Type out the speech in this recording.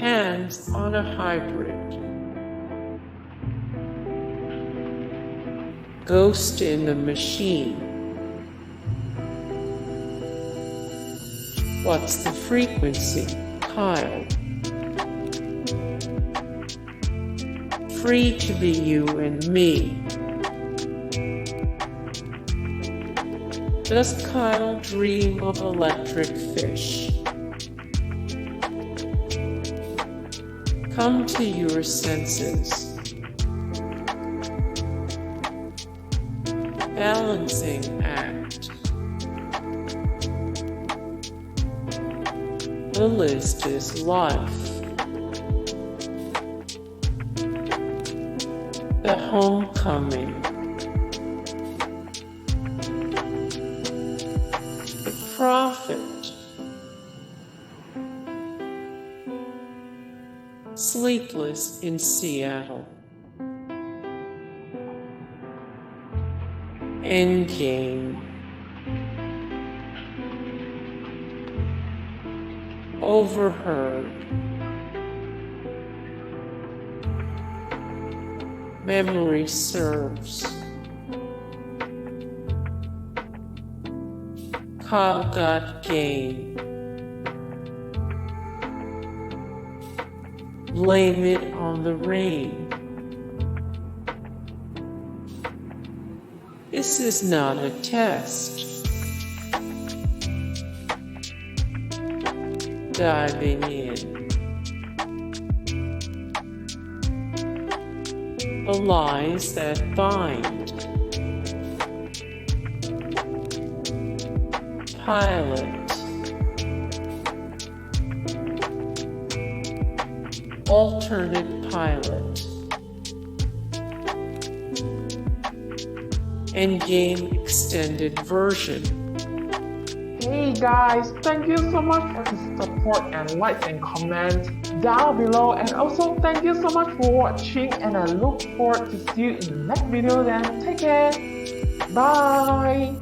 hands on a hybrid. Ghost in the Machine. What's the frequency? To.C.I.R. Free to be you and me. Does Kyle dream of electric fish? Come to your senses. Balancing act. The list is life. The homecoming. The prophet. Sleepless in Seattle. Endgame. Overheard. Memory serves. Kyle got game. Blame it on the rain. This is not a test. Diving in. The lies that bind. Pilot. Alternate pilot. Endgame extended version. Hey guys, thank you so much for the support and likes and comments down below, and also thank you so much for watching, and I look forward to see you in the next video. Then take care, bye.